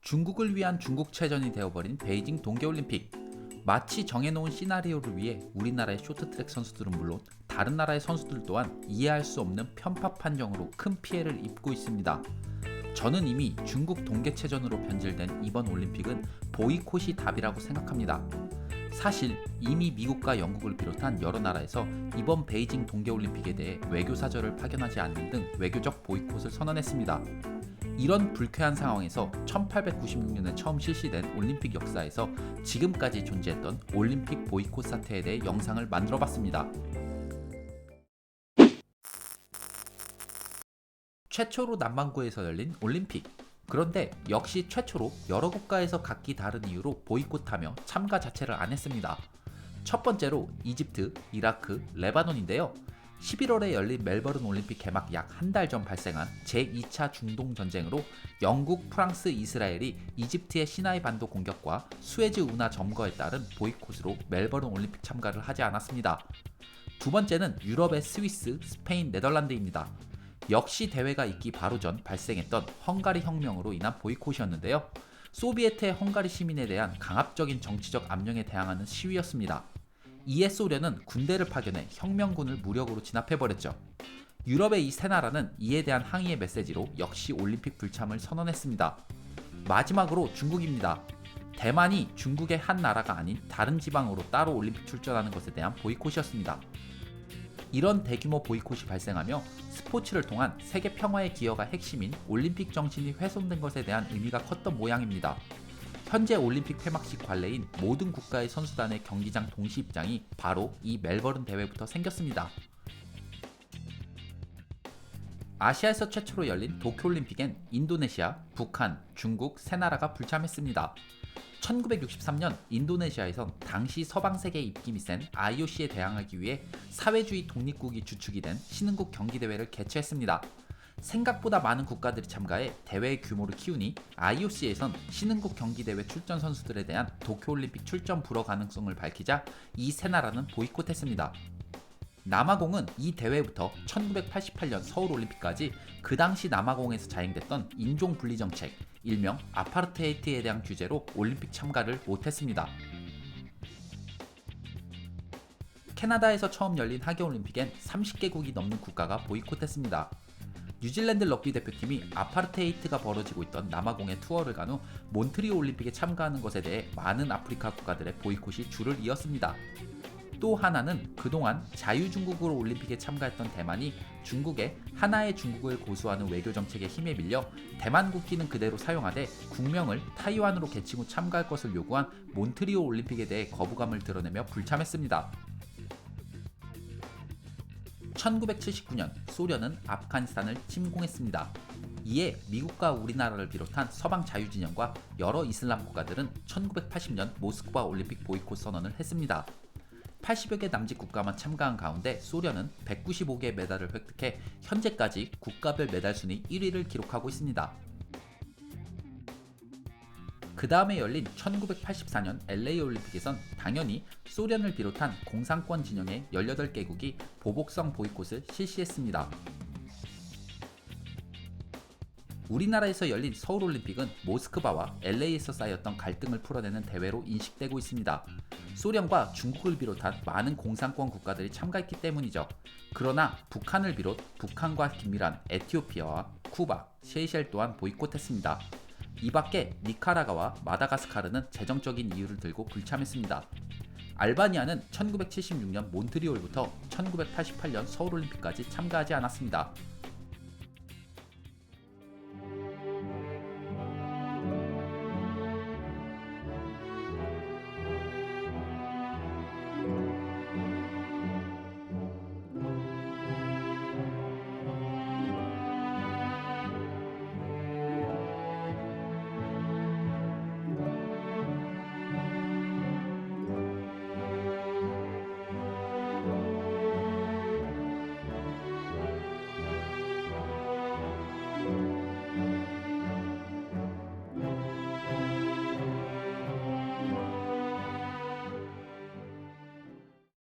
중국을 위한 중국체전이 되어버린 베이징 동계올림픽. 마치 정해놓은 시나리오를 위해 우리나라의 쇼트트랙 선수들은 물론 다른 나라의 선수들 또한 이해할 수 없는 편파 판정으로 큰 피해를 입고 있습니다. 저는 이미 중국 동계체전으로 변질된 이번 올림픽은 보이콧이 답이라고 생각합니다. 사실 이미 미국과 영국을 비롯한 여러 나라에서 이번 베이징 동계올림픽에 대해 외교사절을 파견하지 않는 등 외교적 보이콧을 선언했습니다. 이런 불쾌한 상황에서 1896년에 처음 실시된 올림픽 역사에서 지금까지 존재했던 올림픽 보이콧 사태에 대해 영상을 만들어봤습니다. 최초로 남반구에서 열린 올림픽. 그런데 역시 최초로 여러 국가에서 각기 다른 이유로 보이콧하며 참가 자체를 안 했습니다. 첫 번째로 이집트, 이라크, 레바논인데요. 11월에 열린 멜버른 올림픽 개막 약 한 달 전 발생한 제2차 중동 전쟁으로 영국, 프랑스, 이스라엘이 이집트의 시나이 반도 공격과 수에즈 운하 점거에 따른 보이콧으로 멜버른 올림픽 참가를 하지 않았습니다. 두 번째는 유럽의 스위스, 스페인, 네덜란드입니다. 역시 대회가 있기 바로 전 발생했던 헝가리 혁명으로 인한 보이콧이었는데요. 소비에트의 헝가리 시민에 대한 강압적인 정치적 압력에 대항하는 시위였습니다. 이에 소련은 군대를 파견해 혁명군을 무력으로 진압해버렸죠. 유럽의 이 세 나라는 이에 대한 항의의 메시지로 역시 올림픽 불참을 선언했습니다. 마지막으로 중국입니다. 대만이 중국의 한 나라가 아닌 다른 지방으로 따로 올림픽 출전하는 것에 대한 보이콧이었습니다. 이런 대규모 보이콧이 발생하며 스포츠를 통한 세계 평화의 기여가 핵심인 올림픽 정신이 훼손된 것에 대한 의미가 컸던 모양입니다. 현재 올림픽 폐막식 관례인 모든 국가의 선수단의 경기장 동시 입장이 바로 이 멜버른 대회부터 생겼습니다. 아시아에서 최초로 열린 도쿄올림픽엔 인도네시아, 북한, 중국 세 나라가 불참했습니다. 1963년 인도네시아에선 당시 서방세계 입김이 센 IOC에 대항하기 위해 사회주의 독립국이 주축이 된 신흥국 경기대회를 개최했습니다. 생각보다 많은 국가들이 참가해 대회의 규모를 키우니 IOC에선 신흥국 경기대회 출전 선수들에 대한 도쿄올림픽 출전 불허 가능성을 밝히자 이 세 나라는 보이콧했습니다. 남아공은 이 대회부터 1988년 서울올림픽까지 그 당시 남아공에서 자행됐던 인종분리 정책, 일명 아파르테이트에 대한 규제로 올림픽 참가를 못했습니다. 캐나다에서 처음 열린 하계올림픽엔 30개국이 넘는 국가가 보이콧했습니다. 뉴질랜드 럭비 대표팀이 아파르테이트가 벌어지고 있던 남아공에 투어를 간 후 몬트리올 올림픽에 참가하는 것에 대해 많은 아프리카 국가들의 보이콧이 줄을 이었습니다. 또 하나는 그동안 자유중국으로 올림픽에 참가했던 대만이 중국에 하나의 중국을 고수하는 외교 정책에 힘에 밀려 대만 국기는 그대로 사용하되 국명을 타이완으로 개칭 후 참가할 것을 요구한 몬트리올 올림픽에 대해 거부감을 드러내며 불참했습니다. 1979년 소련은 아프가니스탄을 침공했습니다. 이에 미국과 우리나라를 비롯한 서방 자유진영과 여러 이슬람 국가들은 1980년 모스크바 올림픽 보이콧 선언을 했습니다. 80여 개 남짓 국가만 참가한 가운데 소련은 195개의 메달을 획득해 현재까지 국가별 메달 순위 1위를 기록하고 있습니다. 그 다음에 열린 1984년 LA 올림픽에선 당연히 소련을 비롯한 공산권 진영의 18개국이 보복성 보이콧을 실시했습니다. 우리나라에서 열린 서울올림픽은 모스크바와 LA에서 쌓였던 갈등을 풀어내는 대회로 인식되고 있습니다. 소련과 중국을 비롯한 많은 공산권 국가들이 참가했기 때문이죠. 그러나 북한을 비롯 북한과 긴밀한 에티오피아와 쿠바, 세이셸 또한 보이콧했습니다. 이 밖에 니카라과와 마다가스카르는 재정적인 이유를 들고 불참했습니다. 알바니아는 1976년 몬트리올부터 1988년 서울올림픽까지 참가하지 않았습니다.